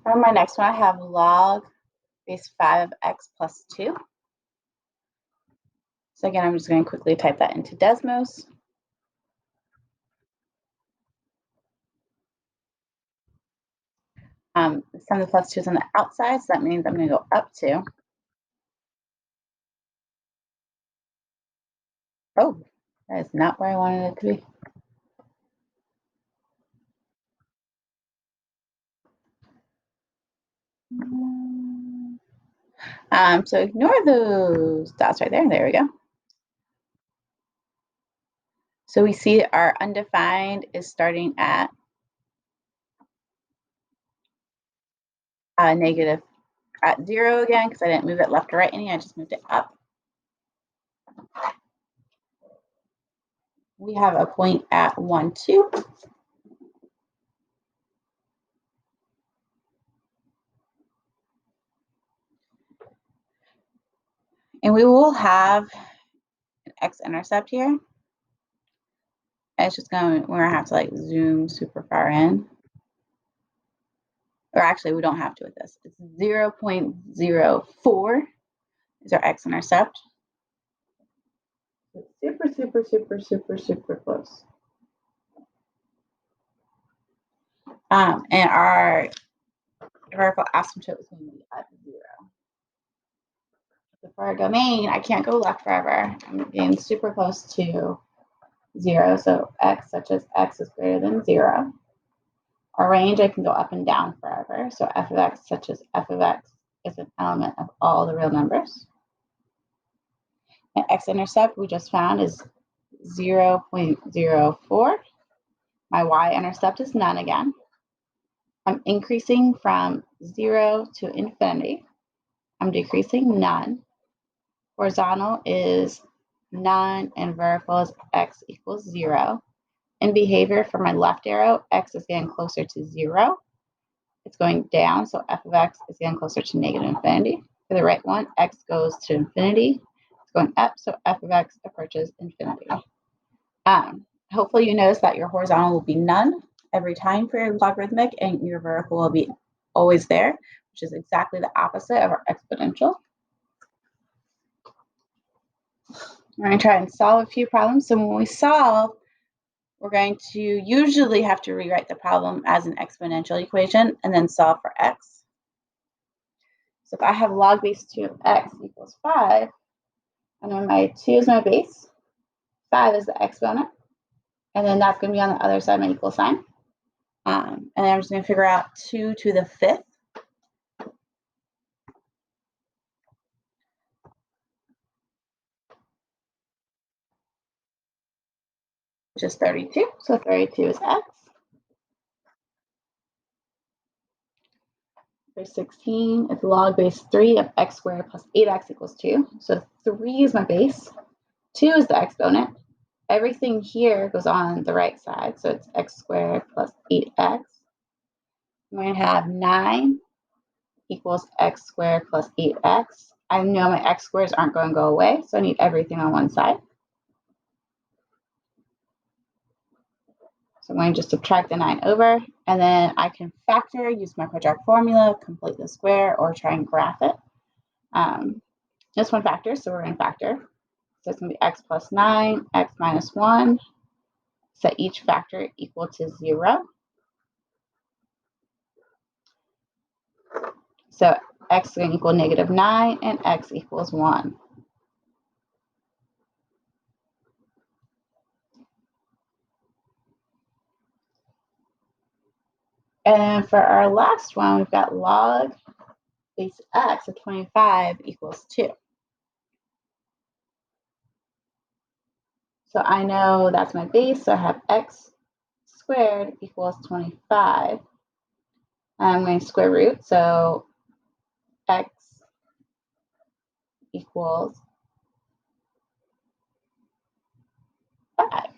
For my next one, I have log base 5 of x plus 2. So again, I'm just going to quickly type that into Desmos. The sum of the plus 2 is on the outside, so that means I'm going to go up to. Oh, that is not where I wanted it to be. So ignore those dots right there. There we go. So we see our undefined is starting at negative at 0 again, because I didn't move it left or right any, I just moved it up. We have a point at 1, 2. And we will have an x-intercept here. And it's just we're gonna have to like zoom super far in. Or actually, we don't have to with this. It's 0.04 is our x-intercept. Super, super, super, super, super close. And our vertical asymptote is going to be at 0. So for our domain, I can't go left forever. I'm getting super close to 0. So x such as x is greater than 0. Our range, I can go up and down forever. So f of x such as f of x is an element of all the real numbers. And x-intercept we just found is 0.04. My y-intercept is none again. I'm increasing from 0 to infinity. I'm decreasing none. Horizontal is none, and vertical is x equals 0. In behavior, for my left arrow, x is getting closer to 0. It's going down, so f of x is getting closer to negative infinity. For the right one, x goes to infinity. It's going up, so f of x approaches infinity. Hopefully you notice that your horizontal will be none every time for your logarithmic, and your vertical will be always there, which is exactly the opposite of our exponential. We're going to try and solve a few problems. So when we solve, we're going to usually have to rewrite the problem as an exponential equation and then solve for x. So if I have log base 2 of x equals 5, and then my 2 is my base, 5 is the exponent, and then that's going to be on the other side of my equal sign. And then I'm just going to figure out 2 to the 5th. Which is 32. So 32 is x. Base 16 is log base 3 of x squared plus 8x equals 2. So 3 is my base. 2 is the exponent. Everything here goes on the right side. So it's x squared plus 8x. I'm going to have 9 equals x squared plus 8x. I know my x squares aren't going to go away, so I need everything on one side. So I'm going to just subtract the 9 over, and then I can factor, use my quadratic formula, complete the square, or try and graph it. This one factors, so we're going to factor. So it's going to be x plus 9, x minus 1. Set each factor equal to 0. So x is going to equal negative 9, and x equals 1. And for our last one, we've got log base x of 25 equals 2. So I know that's my base, so I have x squared equals 25. I'm going to square root, so x equals 5.